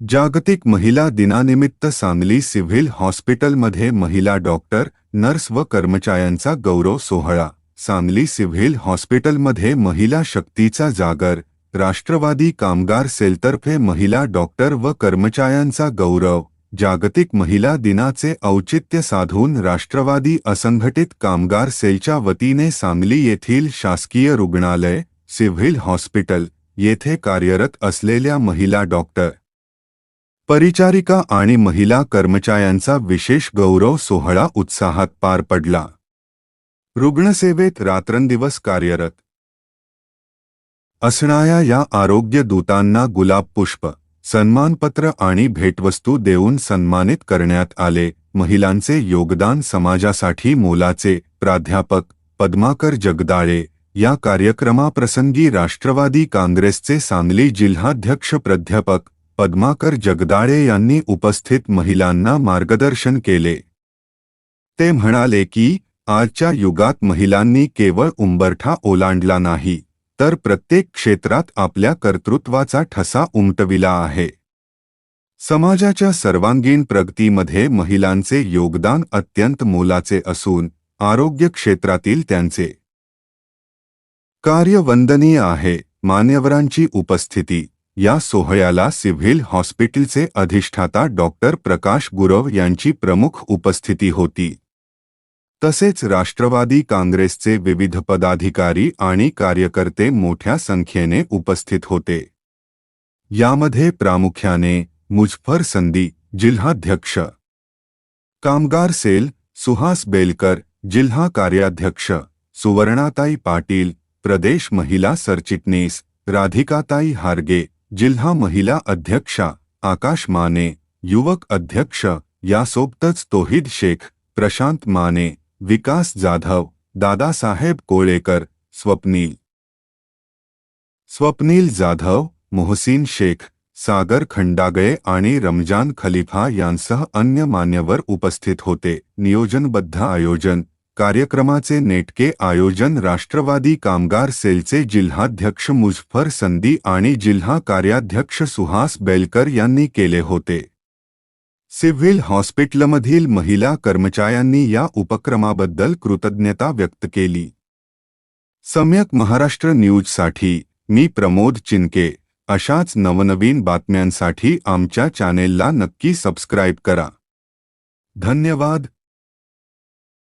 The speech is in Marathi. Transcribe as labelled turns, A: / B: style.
A: जागतिक महिला दिनानिमित्त सांगली सिव्हिल हॉस्पिटलमध्ये महिला डॉक्टर, नर्स व कर्मचाऱ्यांचा गौरव सोहळा। सांगली सिव्हिल हॉस्पिटलमध्ये महिला शक्तीचा जागर, राष्ट्रवादी कामगार सेलतर्फे महिला डॉक्टर व कर्मचाऱ्यांचा गौरव। जागतिक महिला दिनाचे औचित्य साधून राष्ट्रवादी असंघटित कामगार सेलच्या वतीने सांगली येथील शासकीय रुग्णालय, सिव्हिल हॉस्पिटल येथे कार्यरत असलेल्या महिला डॉक्टर, परिचारिका आणि महिला कर्मचाऱ्यांचा विशेष गौरव सोहळा उत्साहात पार पडला। रुग्णसेवेत रात्रंदिवस कार्यरत असणाऱ्या या आरोग्य दूतांना गुलाब पुष्प, सन्मानपत्र आणि भेटवस्तू देऊन सन्मानित करण्यात आले। महिलांचे योगदान समाजासाठी मोलाचे। प्राध्यापक पद्माकर जगदाळे या कार्यक्रमाप्रसंगी राष्ट्रवादी काँग्रेसचे सांगली जिल्हाध्यक्ष प्राध्यापक पद्माकर जगदाळे यांनी उपस्थित महिलांना मार्गदर्शन केले। ते म्हणाले की आजच्या युगात महिलांनी केवळ उंबरठा ओलांडला नाही, तर प्रत्येक क्षेत्रात आपल्या कर्तृत्वाचा ठसा उमटविला आहे। समाजाच्या सर्वांगीण प्रगतीमध्ये महिलांचे योगदान अत्यंत मोलाचे असून आरोग्य क्षेत्रातील त्यांचे कार्य वंदनीय आहे। मान्यवरांची उपस्थिती। या सोहळ्याला सिव्हिल हॉस्पिटलचे अधिष्ठाता डॉक्टर प्रकाश गुरव यांची प्रमुख उपस्थिती होती। तसेच राष्ट्रवादी काँग्रेसचे विविध पदाधिकारी आणि कार्यकर्ते मोठ्या संख्येने उपस्थित होते। यामध्ये प्रामुख्याने मुझफ्फर संदी, जिल्हाध्यक्ष कामगार सेल, सुहास बेलकर, जिल्हा कार्याध्यक्ष, सुवर्णाताई पाटील, प्रदेश महिला सरचिटणीस, राधिकाताई हारगे, जिल्हा महिला अध्यक्षा, आकाश माने, युवक अध्यक्ष, यासोबतच तोहिद शेख, प्रशांत माने, विकास जाधव, दादासाहेब कोळेकर, स्वप्नील जाधव, मोहसिन शेख, सागर खंडागळे आणि रमजान खलिफा यांसह अन्य मान्यवर उपस्थित होते। नियोजनबद्ध आयोजन। कार्यक्रमाचे नेटके आयोजन राष्ट्रवादी कामगार सेलचे जिल्हाध्यक्ष मुझफ्फर संदी आणि जिल्हा कार्याध्यक्ष सुहास बेलकर यांनी केले होते। सिव्हिल हॉस्पिटलमधील महिला कर्मचाऱ्यांनी या उपक्रमाबद्दल कृतज्ञता व्यक्त केली। सम्यक महाराष्ट्र न्यूजसाठी मी प्रमोद चिनके। अशाच नवनवीन बातम्यांसाठी आमच्या चॅनेलला नक्की सबस्क्राईब करा। धन्यवाद।